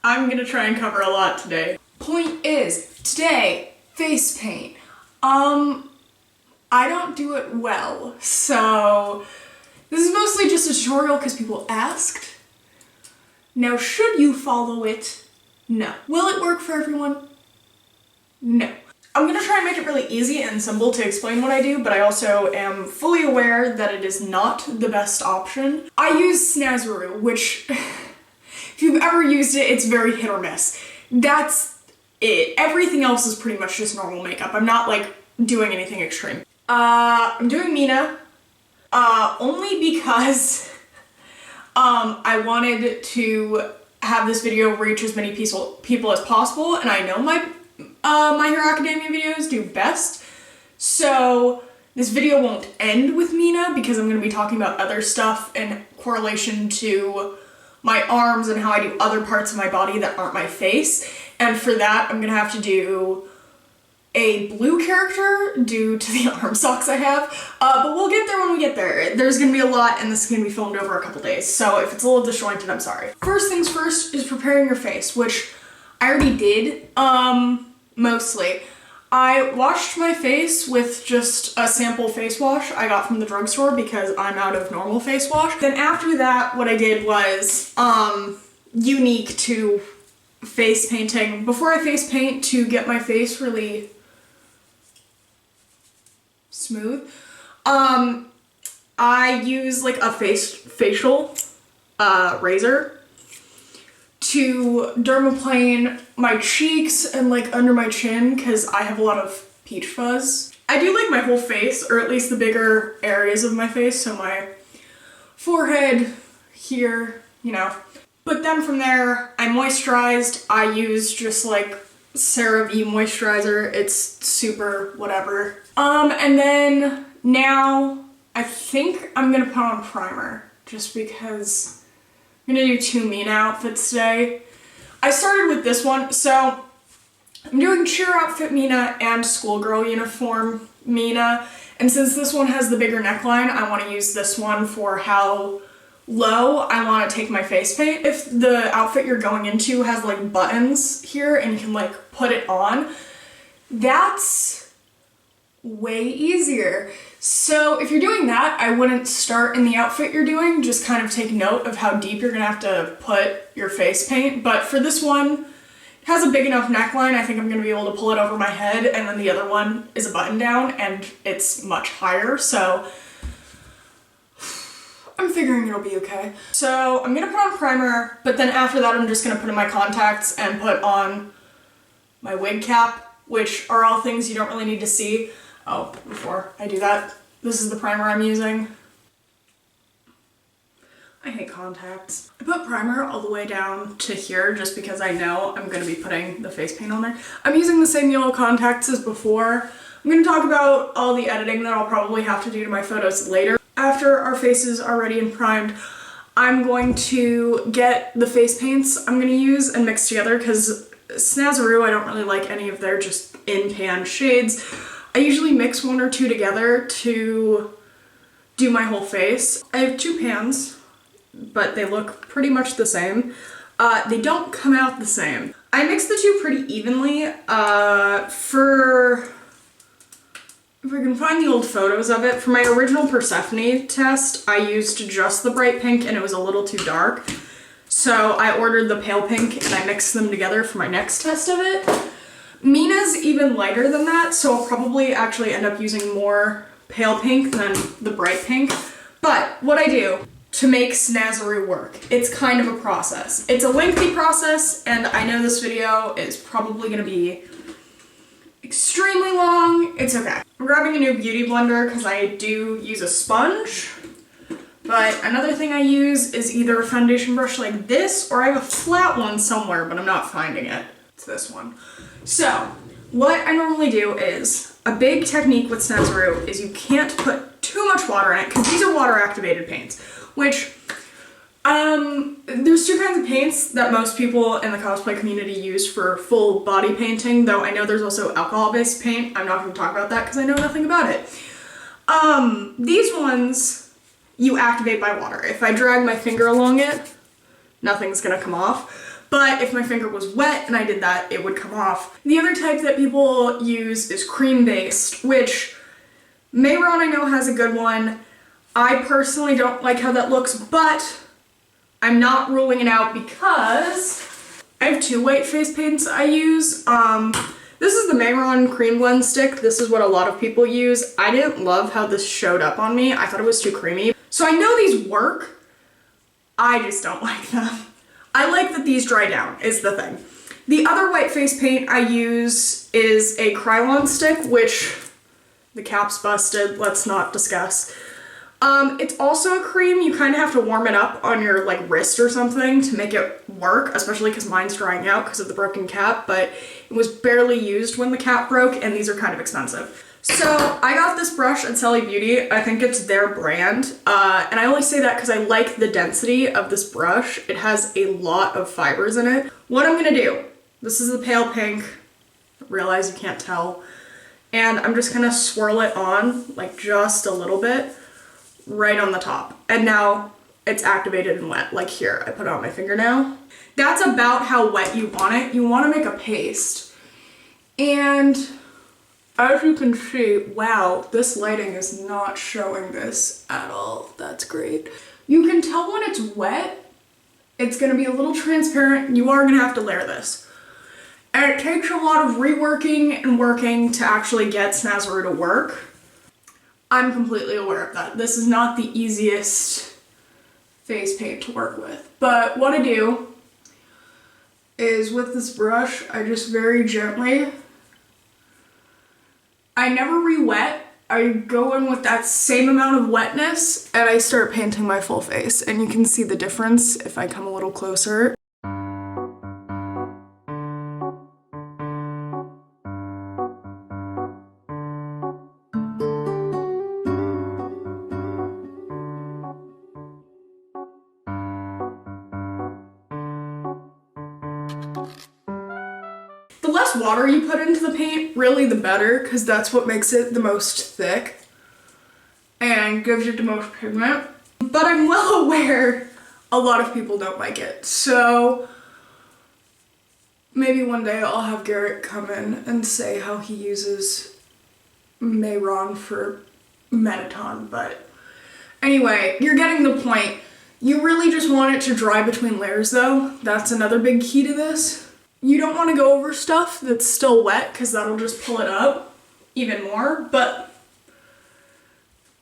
I'm gonna try and cover a lot today. Point is, today, face paint. I don't do it well, so this is mostly just a tutorial because people asked. Now, should you follow it? No. Will it work for everyone? No. I'm gonna try and make it really easy and simple to explain what I do, but I also am fully aware that it is not the best option. I use Snazaroo, which, if you've ever used it, it's very hit or miss. That's it. Everything else is pretty much just normal makeup. I'm not, like, doing anything extreme. I'm doing Mina, only because, I wanted to have this video reach as many people as possible, and I know my Hero Academia videos do best, so this video won't end with Mina because I'm going to be talking about other stuff in correlation to my arms and how I do other parts of my body that aren't my face, and for that I'm going to have to do a blue character due to the arm socks I have, but we'll get there when we get there. There's gonna be a lot and this is gonna be filmed over a couple days, so if it's a little disjointed, I'm sorry. First things first is preparing your face, which I already did, mostly. I washed my face with just a sample face wash I got from the drugstore because I'm out of normal face wash. Then after that, what I did was, unique to face painting. Before I face paint, to get my face really smooth, I use like a facial razor to dermaplane my cheeks and like under my chin because I have a lot of peach fuzz. I do like my whole face, or at least the bigger areas of my face, so my forehead, here, you know. But then from there, I moisturized. I used just like CeraVe moisturizer. It's super whatever. And then now I think I'm gonna put on primer just because I'm gonna do 2 Mina outfits today. I started with this one, so I'm doing cheer outfit Mina and schoolgirl uniform Mina. And since this one has the bigger neckline, I want to use this one for how low I want to take my face paint. If the outfit you're going into has like buttons here and you can like put it on, that's way easier. So if you're doing that, I wouldn't start in the outfit you're doing, just kind of take note of how deep you're gonna have to put your face paint. But for this one, it has a big enough neckline, I think I'm gonna be able to pull it over my head, and then the other one is a button down and it's much higher, so I'm figuring it'll be okay. So I'm gonna put on primer, but then after that I'm just gonna put in my contacts and put on my wig cap, which are all things you don't really need to see. Oh, before I do that, this is the primer I'm using. I hate contacts. I put primer all the way down to here just because I know I'm gonna be putting the face paint on there. I'm using the same yellow contacts as before. I'm gonna talk about all the editing that I'll probably have to do to my photos later. After our faces are ready and primed, I'm going to get the face paints I'm gonna use and mix together because Snazaroo, I don't really like any of their just in-pan shades. I usually mix 1 or 2 together to do my whole face. I have 2 pans, but they look pretty much the same. They don't come out the same. I mix the 2 pretty evenly. If I can find the old photos of it, for my original Persephone test, I used just the bright pink and it was a little too dark. So I ordered the pale pink and I mixed them together for my next test of it. Mina's even lighter than that, so I'll probably actually end up using more pale pink than the bright pink. But what I do to make Snazaroo work, it's kind of a process. It's a lengthy process, and I know this video is probably gonna be extremely long. It's okay. I'm grabbing a new beauty blender because I do use a sponge. But another thing I use is either a foundation brush like this, or I have a flat one somewhere, but I'm not finding it. It's this one. So, what I normally do is, a big technique with Snazaroo is you can't put too much water in it, because these are water-activated paints, which, there's 2 kinds of paints that most people in the cosplay community use for full body painting, though I know there's also alcohol-based paint. I'm not going to talk about that because I know nothing about it. These ones, you activate by water. If I drag my finger along it, nothing's gonna come off. but if my finger was wet and I did that, it would come off. The other type that people use is cream-based, which Mayron I know has a good one. I personally don't like how that looks, but I'm not ruling it out because I have two white face paints I use. This is the Mayron Cream Blend Stick. This is what a lot of people use. I didn't love how this showed up on me. I thought it was too creamy. So I know these work. I just don't like them. I like that these dry down, is the thing. The other white face paint I use is a Krylon stick, which the cap's busted. Let's not discuss. It's also a cream. You kind of have to warm it up on your like wrist or something to make it work, especially because mine's drying out because of the broken cap, but it was barely used when the cap broke, and these are kind of expensive. So I got this brush at Sally Beauty. I think it's their brand, and I only say that because I like the density of this brush. It has a lot of fibers in it. What I'm gonna do, this is the pale pink, realize you can't tell, and I'm just gonna swirl it on like just a little bit right on the top. And now it's activated and wet, like here, I put it on my finger now. That's about how wet you want it. You wanna make a paste. And as you can see, wow, this lighting is not showing this at all. That's great. You can tell when it's wet, it's gonna be a little transparent, and you are gonna have to layer this. And it takes a lot of reworking and working to actually get Snazaroo to work. I'm completely aware of that. This is not the easiest face paint to work with. But what I do is with this brush, I just very gently, I never re-wet. I go in with that same amount of wetness and I start painting my full face. And you can see the difference if I come a little closer. The less water you put into the paint, really the better, because that's what makes it the most thick and gives it the most pigment. But I'm well aware a lot of people don't like it, so maybe one day I'll have Garrett come in and say how he uses Mayron for Metaton, but anyway, you're getting the point. You really just want it to dry between layers though. That's another big key to this. You don't want to go over stuff that's still wet because that'll just pull it up even more, but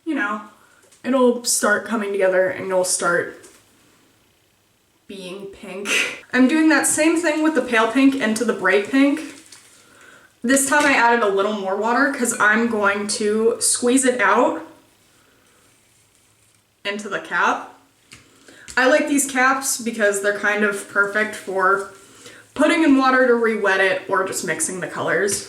you know, it'll start coming together and you'll start being pink. I'm doing that same thing with the pale pink into the bright pink. This time I added a little more water because I'm going to squeeze it out into the cap. I like these caps because they're kind of perfect for putting in water to re-wet it or just mixing the colors.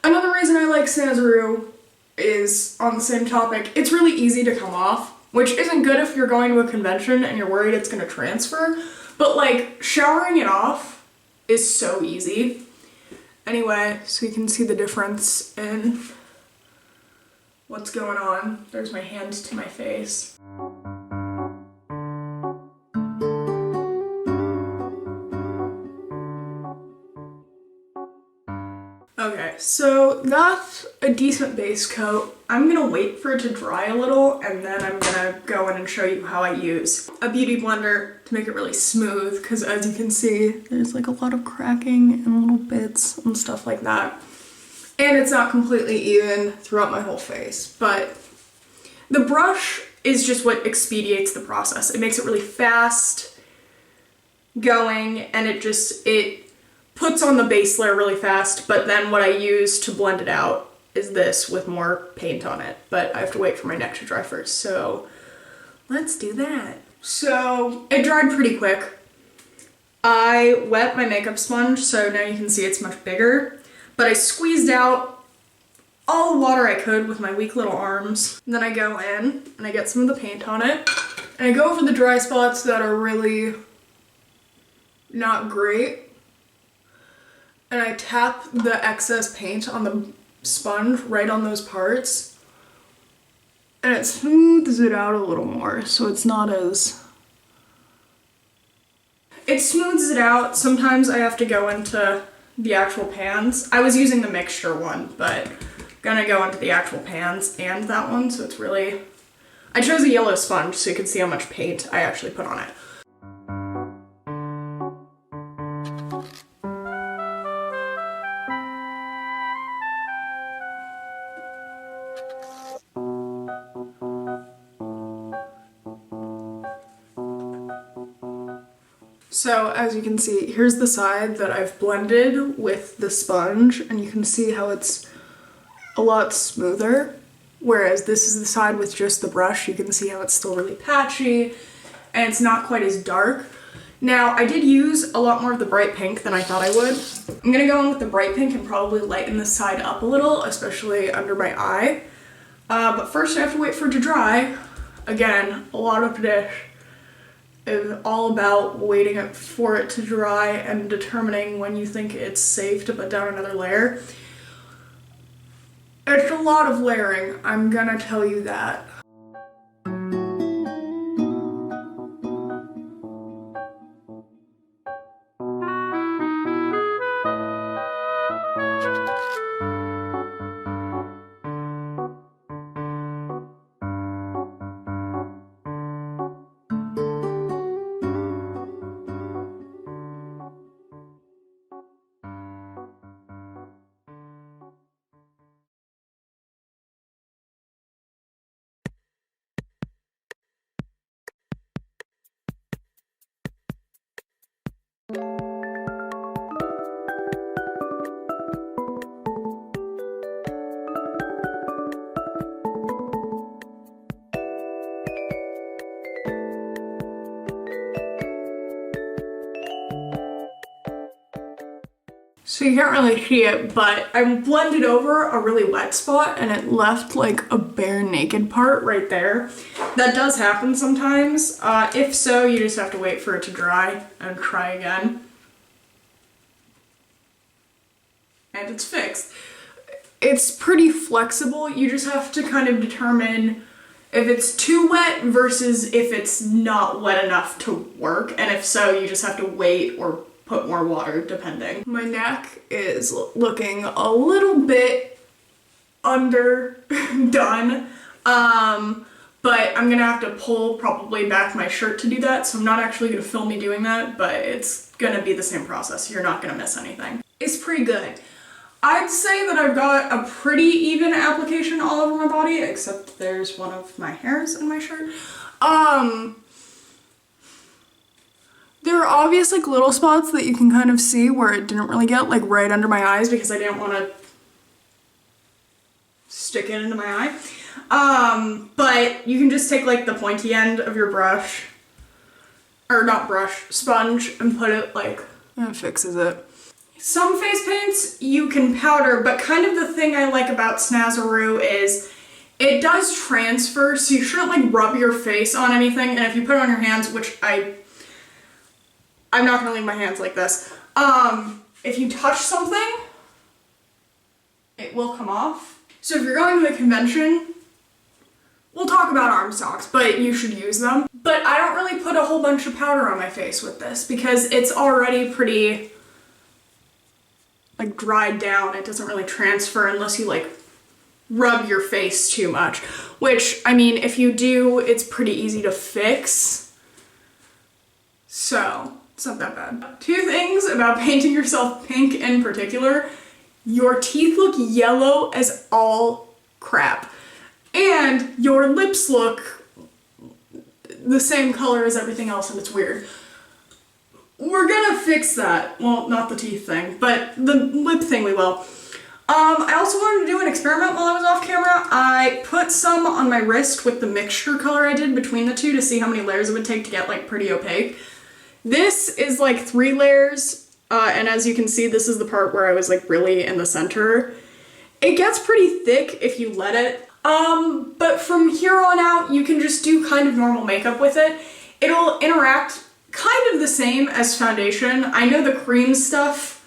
Another reason I like Snazaroo is on the same topic. It's really easy to come off, which isn't good if you're going to a convention and you're worried it's going to transfer, but like showering it off is so easy. Anyway, so you can see the difference in what's going on. There's my hand to my face. Okay, so that's a decent base coat. I'm gonna wait for it to dry a little and then I'm gonna go in and show you how I use a beauty blender to make it really smooth, because as you can see, there's like a lot of cracking and little bits and stuff like that. And it's not completely even throughout my whole face, but the brush is just what expedites the process. It makes it really fast going, and it puts on the base layer really fast, but then what I use to blend it out is this with more paint on it. But I have to wait for my neck to dry first, so let's do that. So it dried pretty quick. I wet my makeup sponge, so now you can see it's much bigger. but I squeezed out all the water I could with my weak little arms. And then I go in and I get some of the paint on it. And I go over the dry spots that are really not great. And I tap the excess paint on the sponge right on those parts. And it smooths it out a little more, so it's not as... It smooths it out. Sometimes I have to go into the actual pans. I was using the mixture one, but I'm gonna go into the actual pans and that one, so it's really... I chose a yellow sponge so you can see how much paint I actually put on it. So as you can see, here's the side that I've blended with the sponge, and you can see how it's a lot smoother, whereas this is the side with just the brush. You can see how it's still really patchy and it's not quite as dark. Now, I did use a lot more of the bright pink than I thought I would. I'm gonna go in with the bright pink and probably lighten this side up a little, especially under my eye. But first I have to wait for it to dry. Again, a lot of dish is all about waiting for it to dry and determining when you think it's safe to put down another layer. It's a lot of layering, I'm gonna tell you that. So you can't really see it, but I blended over a really wet spot and it left like a bare naked part right there. That does happen sometimes. If so, you just have to wait for it to dry and try again. And it's fixed. It's pretty flexible. You just have to kind of determine if it's too wet versus if it's not wet enough to work. And if so, you just have to wait or put more water, depending. My neck is looking a little bit underdone, but I'm gonna have to pull probably back my shirt to do that, so I'm not actually gonna film me doing that, but it's gonna be the same process. You're not gonna miss anything. It's pretty good. I'd say that I've got a pretty even application all over my body, except there's one of my hairs in my shirt. There are obvious like little spots that you can kind of see where it didn't really get, like right under my eyes, because I didn't want to stick it into my eye. But you can just take like the pointy end of your brush, or not brush, sponge, and put it like, and it fixes it. Some face paints you can powder, but kind of the thing I like about Snazaroo is it does transfer, so you shouldn't like rub your face on anything, and if you put it on your hands, which I'm not gonna leave my hands like this. If you touch something, it will come off. So if you're going to the convention, we'll talk about arm socks, but you should use them. But I don't really put a whole bunch of powder on my face with this because it's already pretty like dried down. It doesn't really transfer unless you like rub your face too much, which I mean, if you do, it's pretty easy to fix. So it's not that bad. Two things about painting yourself pink in particular. Your teeth look yellow as all crap. And your lips look the same color as everything else and it's weird. We're gonna fix that. Well, not the teeth thing, but the lip thing we will. I also wanted to do an experiment while I was off camera. I put some on my wrist with the mixture color I did between the two to see how many layers it would take to get like pretty opaque. This is like 3 layers And as you can see, this is the part where I was like really in the center. It gets pretty thick if you let it. But from here on out, you can just do kind of normal makeup with it. It'll interact kind of the same as foundation. I know the cream stuff,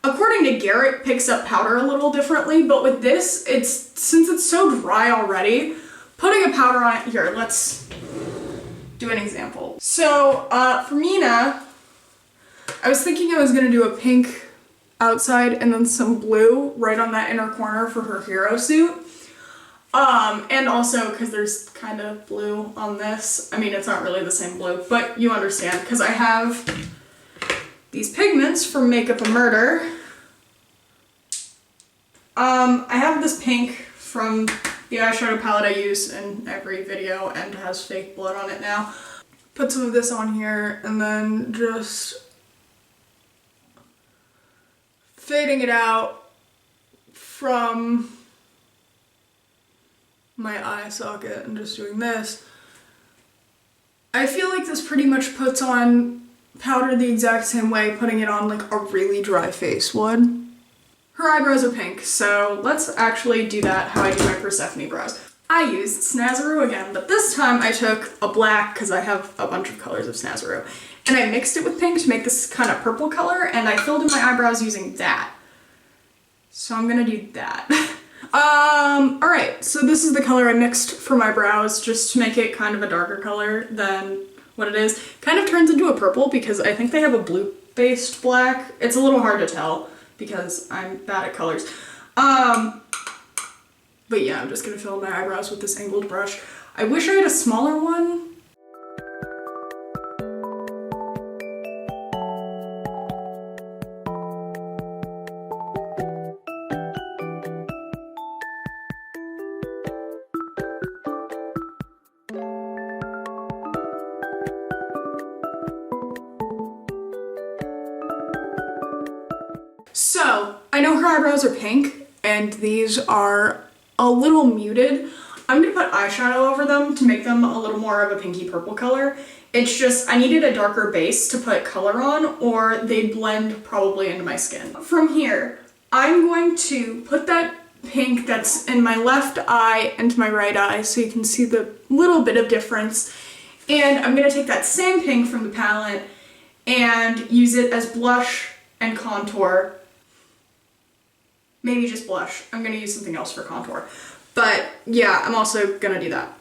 according to Garrett, picks up powder a little differently, but with this, since it's so dry already, putting a powder on it, here, let's do an example. So, for Mina, I was thinking I was gonna do a pink outside and then some blue right on that inner corner for her hero suit. And also because there's kind of blue on this. I mean, it's not really the same blue, but you understand, because I have these pigments from Makeup a Murder. I have this pink from the eyeshadow palette I use in every video and has fake blood on it now. Put some of this on here and then just fading it out from my eye socket and just doing this. I feel like this pretty much puts on powder the exact same way putting it on like a really dry face would. Her eyebrows are pink, so let's actually do that how I do my Persephone brows. I used Snazaroo again, but this time I took a black because I have a bunch of colors of Snazaroo, and I mixed it with pink to make this kind of purple color, and I filled in my eyebrows using that. So I'm gonna do that. Alright, so this is the color I mixed for my brows just to make it kind of a darker color than what it is. Kind of turns into a purple because I think they have a blue-based black. It's a little hard to tell because I'm bad at colors. But yeah, I'm just gonna fill in my eyebrows with this angled brush. I wish I had a smaller one. So, I know her eyebrows are pink, and these are a little muted. I'm gonna put eyeshadow over them to make them a little more of a pinky purple color. It's just, I needed a darker base to put color on, or they'd blend probably into my skin. From here, I'm going to put that pink that's in my left eye into my right eye so you can see the little bit of difference. And I'm gonna take that same pink from the palette and use it as blush and contour. Maybe just blush. I'm gonna use something else for contour. But yeah, I'm also gonna do that.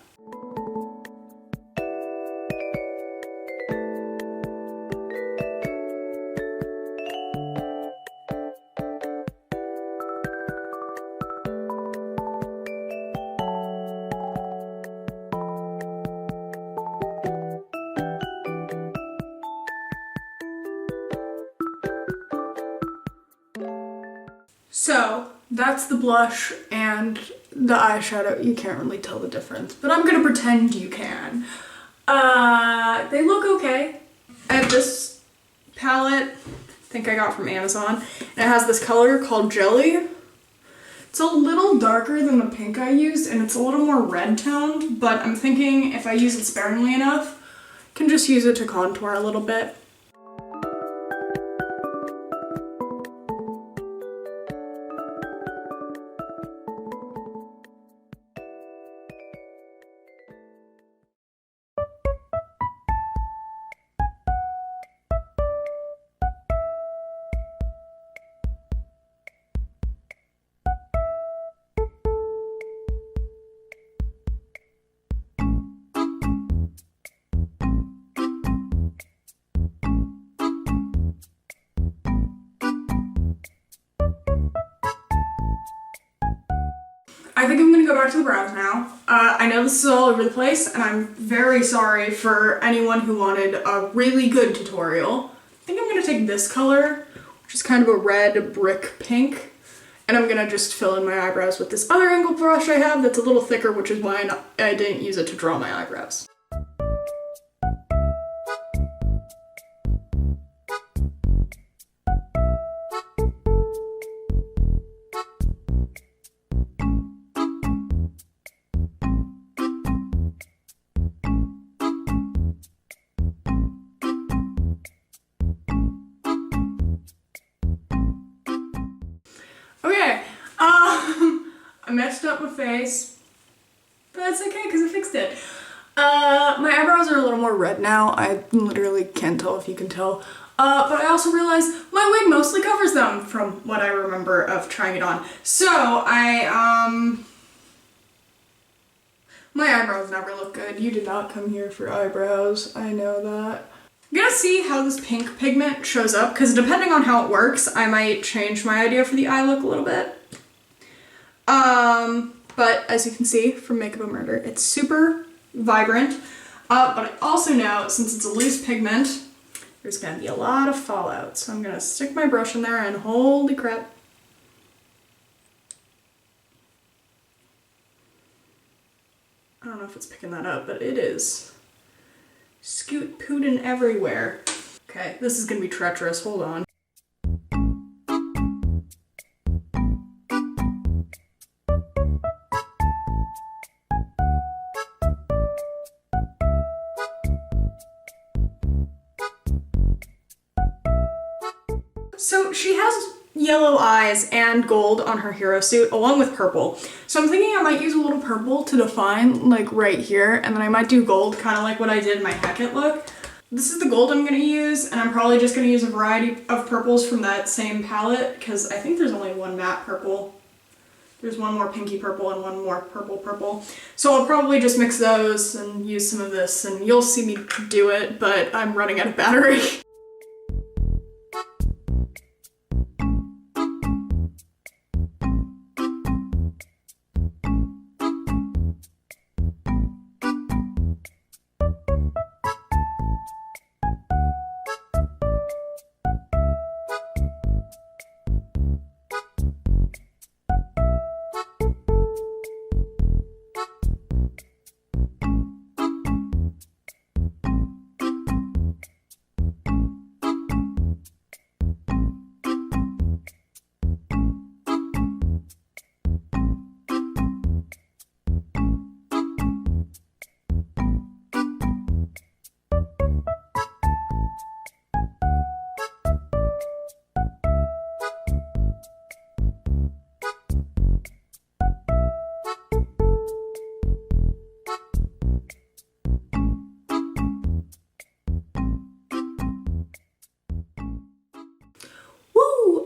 So that's the blush and the eyeshadow. You can't really tell the difference, but I'm gonna pretend you can. They look okay. I have this palette, I think I got from Amazon, and it has this color called Jelly. It's a little darker than the pink I used, and it's a little more red toned, but I'm thinking if I use it sparingly enough, I can just use it to contour a little bit. I think I'm gonna go back to the brows now. I know this is all over the place, and I'm very sorry for anyone who wanted a really good tutorial. I think I'm gonna take this color, which is kind of a red brick pink, and I'm gonna just fill in my eyebrows with this other angled brush I have that's a little thicker, which is why I didn't use it to draw my eyebrows. messed up my face, but it's okay because I fixed it. My eyebrows are a little more red now. I literally can't tell if you can tell. But I also realized my wig mostly covers them from what I remember of trying it on. So my eyebrows never look good. You did not come here for eyebrows. I know that. I'm gonna see how this pink pigment shows up because depending on how it works, I might change my idea for the eye look a little bit. But as you can see from Makeup and Murder, it's super vibrant. But I also know since it's a loose pigment, there's gonna be a lot of fallout. So I'm gonna stick my brush in there and holy crap. I don't know if it's picking that up, but it is. Scoot pootin' everywhere. Okay, this is gonna be treacherous, hold on. So she has yellow eyes and gold on her hero suit along with purple. So I'm thinking I might use a little purple to define like right here, and then I might do gold kind of like what I did in my Hecate look. This is the gold I'm gonna use, and I'm probably just gonna use a variety of purples from that same palette because I think there's only one matte purple. There's one more pinky purple and one more purple. So I'll probably just mix those and use some of this, and you'll see me do it, but I'm running out of battery.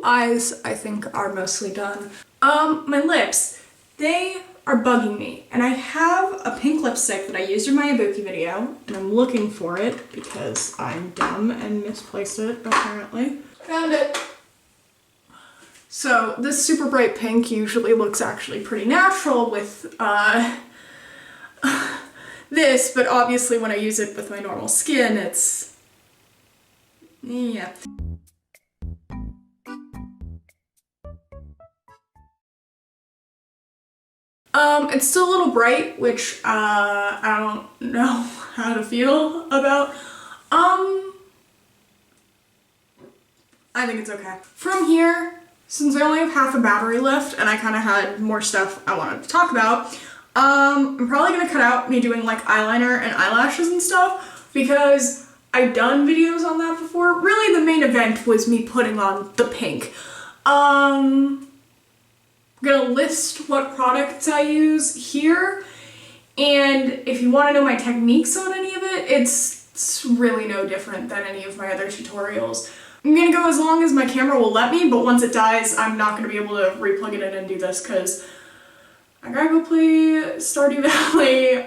Eyes, I think, are mostly done. My lips, they are bugging me. And I have a pink lipstick that I used in my Ibuki video, and I'm looking for it because I'm dumb and misplaced it, apparently. Found it! So this super bright pink usually looks actually pretty natural with, this, but obviously when I use it with my normal skin, it's... yeah. It's still a little bright, which, I don't know how to feel about. I think it's okay. From here, since I only have half a battery left and I kind of had more stuff I wanted to talk about, I'm probably gonna cut out me doing like eyeliner and eyelashes and stuff because I've done videos on that before. Really, the main event was me putting on the pink. I'm gonna list what products I use here, and if you want to know my techniques on any of it, it's really no different than any of my other tutorials. I'm gonna go as long as my camera will let me, but once it dies, I'm not gonna be able to replug it in and do this because I gotta go play Stardew Valley.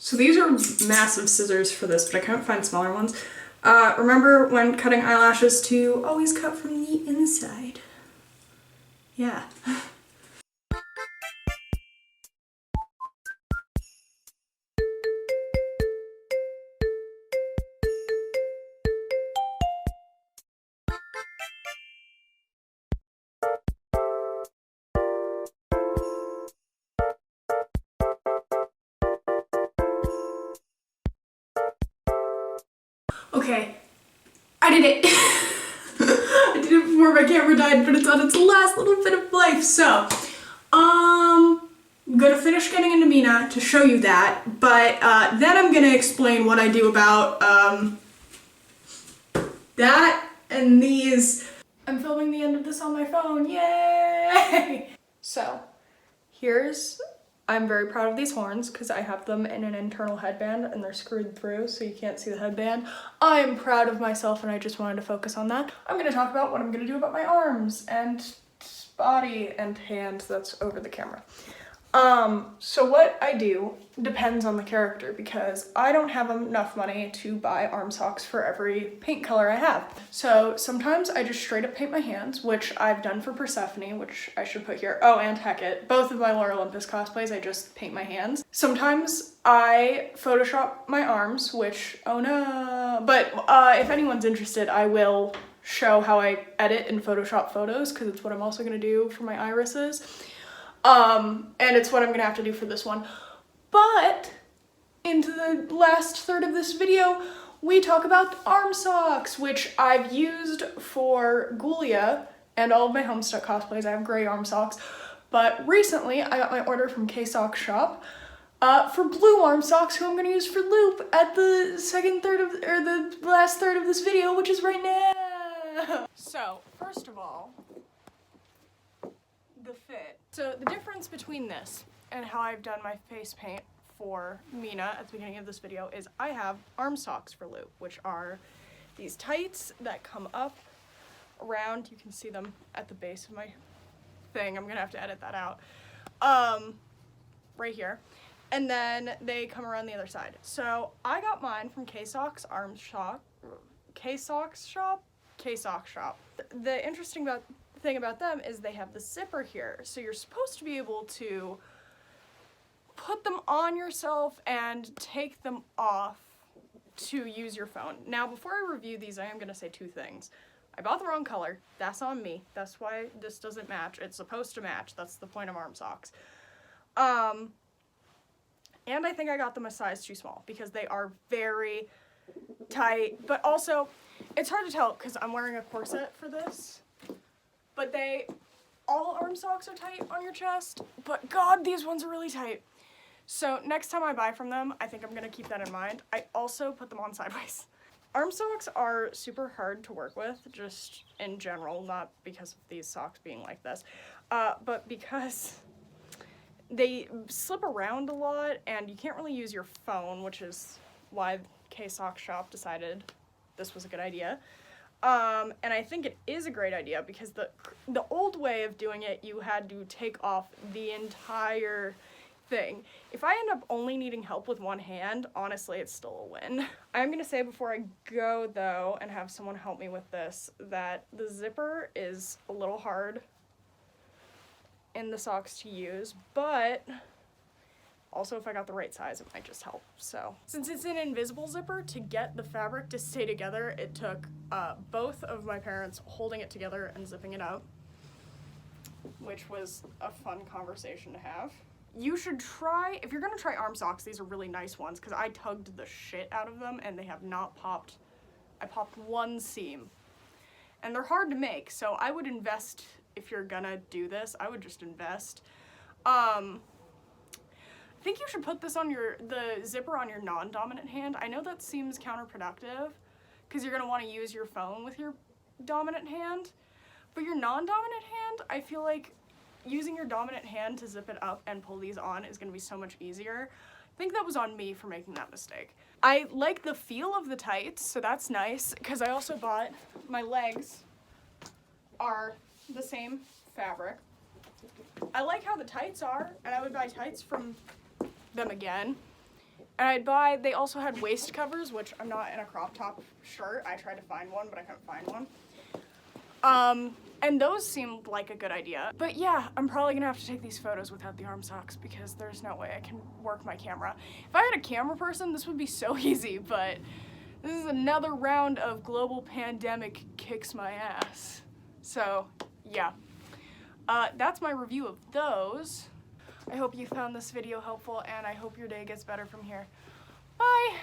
So these are massive scissors for this, but I can't find smaller ones. Remember when cutting eyelashes to always cut from the inside? Yeah. Okay, I did it. I did it before my camera died, but it's on its last little bit of life. So, I'm gonna finish getting into Mina to show you that, but then I'm gonna explain what I do about that and these. I'm filming the end of this on my phone, yay! So, I'm very proud of these horns because I have them in an internal headband and they're screwed through so you can't see the headband. I am proud of myself and I just wanted to focus on that. I'm gonna talk about what I'm gonna do about my arms and body and hands that's over the camera. So what I do depends on the character because I don't have enough money to buy arm socks for every paint color I have. So sometimes I just straight up paint my hands, which I've done for Persephone, which I should put here. Oh, and Hecate. Both of my Lore Olympus cosplays, I just paint my hands. Sometimes I Photoshop my arms, which, oh no. But if anyone's interested, I will show how I edit and Photoshop photos because it's what I'm also gonna do for my irises. And it's what I'm gonna have to do for this one. But into the last third of this video, we talk about arm socks, which I've used for Ghoulia and all of my Homestuck cosplays. I have gray arm socks. But recently, I got my order from K-Sock Shop for blue arm socks, who I'm gonna use for Loop at the the last third of this video, which is right now. So, first of all, the fit. So the difference between this and how I've done my face paint for Mina at the beginning of this video is I have arm socks for Loop, which are these tights that come up around. You can see them at the base of my thing. I'm gonna have to edit that out. Right here. And then they come around the other side. So I got mine from K-Sock's shop. The interesting thing about them is they have the zipper here, so you're supposed to be able to put them on yourself and take them off to use your phone. Now, before I review these, I am going to say two things. I bought the wrong color. That's on me. That's why this doesn't match. It's supposed to match. That's the point of arm socks. And I think I got them a size too small because they are very tight, but also it's hard to tell because I'm wearing a corset for this. But all arm socks are tight on your chest, but God, these ones are really tight. So next time I buy from them, I think I'm gonna keep that in mind. I also put them on sideways. Arm socks are super hard to work with, just in general, not because of these socks being like this, but because they slip around a lot and you can't really use your phone, which is why K-Sock Shop decided this was a good idea. And I think it is a great idea because the old way of doing it, you had to take off the entire thing. If I end up only needing help with one hand, honestly, it's still a win. I'm gonna say before I go, though, and have someone help me with this, that the zipper is a little hard in the socks to use, but also, if I got the right size, it might just help. So, since it's an invisible zipper, to get the fabric to stay together, it took both of my parents holding it together and zipping it up, which was a fun conversation to have. You should try, if you're gonna try arm socks, these are really nice ones, because I tugged the shit out of them and they have not popped. I popped one seam. And they're hard to make, so I would invest, if you're gonna do this, I would just invest. I think you should put this on the zipper on your non-dominant hand. I know that seems counterproductive because you're gonna want to use your phone with your dominant hand, but your non-dominant hand, I feel like using your dominant hand to zip it up and pull these on is gonna be so much easier. I think that was on me for making that mistake. I like the feel of the tights, so that's nice, because I also bought, my legs are the same fabric. I like how the tights are, and I would buy tights from them again. And they also had waist covers, which I'm not in a crop top shirt. I tried to find one, but I couldn't find one. And those seemed like a good idea. But yeah, I'm probably gonna have to take these photos without the arm socks because there's no way I can work my camera. If I had a camera person, this would be so easy, but this is another round of global pandemic kicks my ass. So, yeah. That's my review of those. I hope you found this video helpful, and I hope your day gets better from here. Bye!